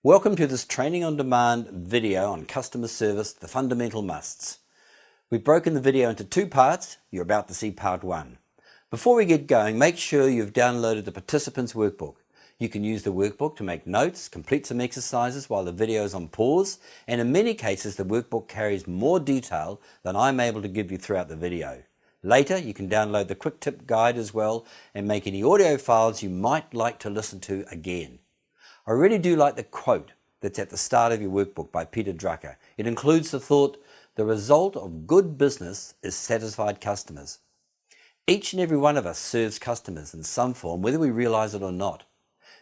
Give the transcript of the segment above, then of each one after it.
Welcome to this training on demand video on customer service, the fundamental musts. We've broken the video into two parts. You're about to see part one. Before we get going, make sure you've downloaded the participants workbook. You can use the workbook to make notes, complete some exercises while the video is on pause, and in many cases the workbook carries more detail than I'm able to give you throughout the video. Later, you can download the quick tip guide as well and make any audio files you might like to listen to again. I really do like the quote that's at the start of your workbook by Peter Drucker. It includes the thought, "The result of good business is satisfied customers." Each and every one of us serves customers in some form, whether we realize it or not.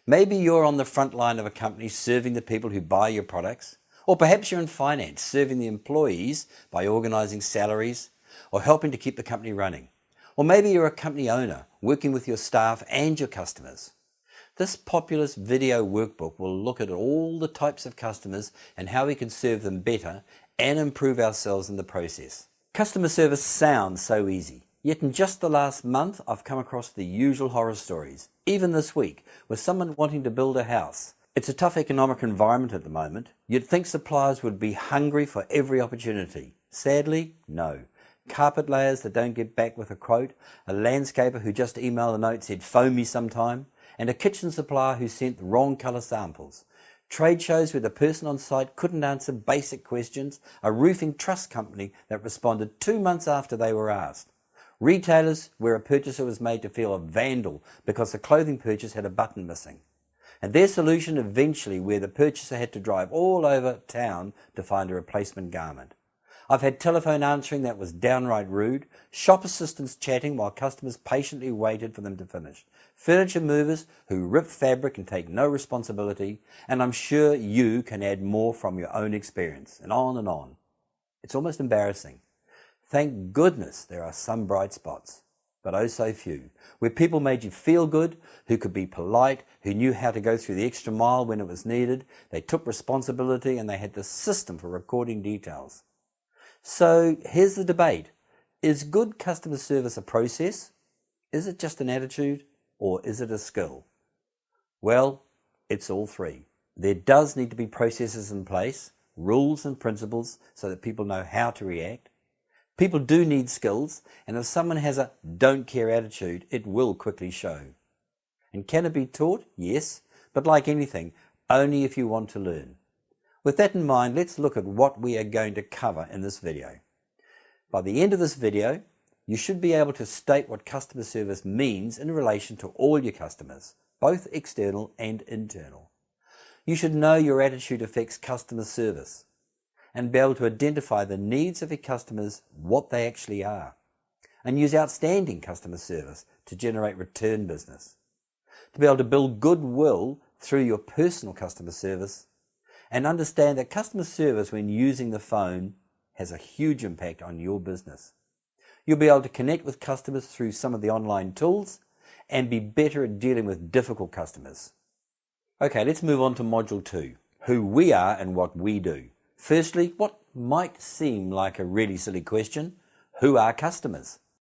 Maybe you're on the front line of a company serving the people who buy your products, or perhaps you're in finance serving the employees by organizing salaries or helping to keep the company running. Or maybe you're a company owner working with your staff and your customers. This populous video workbook will look at all the types of customers and how we can serve them better and improve ourselves in the process. Customer service sounds so easy, yet in just the last month I've come across the usual horror stories. Even this week, with someone wanting to build a house. It's a tough economic environment at the moment. You'd think suppliers would be hungry for every opportunity. Sadly, no. Carpet layers that don't get back with a quote, a landscaper who just emailed a note said phone me sometime, and a kitchen supplier who sent the wrong colour samples. Trade shows where the person on site couldn't answer basic questions, a roofing trust company that responded 2 months after they were asked. Retailers where a purchaser was made to feel a vandal because the clothing purchase had a button missing. And their solution eventually where the purchaser had to drive all over town to find a replacement garment. I've had telephone answering that was downright rude, shop assistants chatting while customers patiently waited for them to finish, furniture movers who rip fabric and take no responsibility, and I'm sure you can add more from your own experience, and on and on. It's almost embarrassing. Thank goodness there are some bright spots, but oh so few, where people made you feel good, who could be polite, who knew how to go through the extra mile when it was needed, they took responsibility and they had the system for recording details. So here's the debate. Is good customer service a process? Is it just an attitude? Or is it a skill? Well, it's all three. There does need to be processes in place, rules and principles so that people know how to react. People do need skills, and if someone has a don't care attitude, it will quickly show. And can it be taught? Yes, but like anything, only if you want to learn. With that in mind, let's look at what we are going to cover in this video. By the end of this video, you should be able to state what customer service means in relation to all your customers, both external and internal. You should know your attitude affects customer service and be able to identify the needs of your customers, what they actually are, and use outstanding customer service to generate return business. To be able to build goodwill through your personal customer service and understand that customer service when using the phone has a huge impact on your business. You'll be able to connect with customers through some of the online tools and be better at dealing with difficult customers. Okay, let's move on to Module 2, who we are and what we do. Firstly, what might seem like a really silly question, who are customers?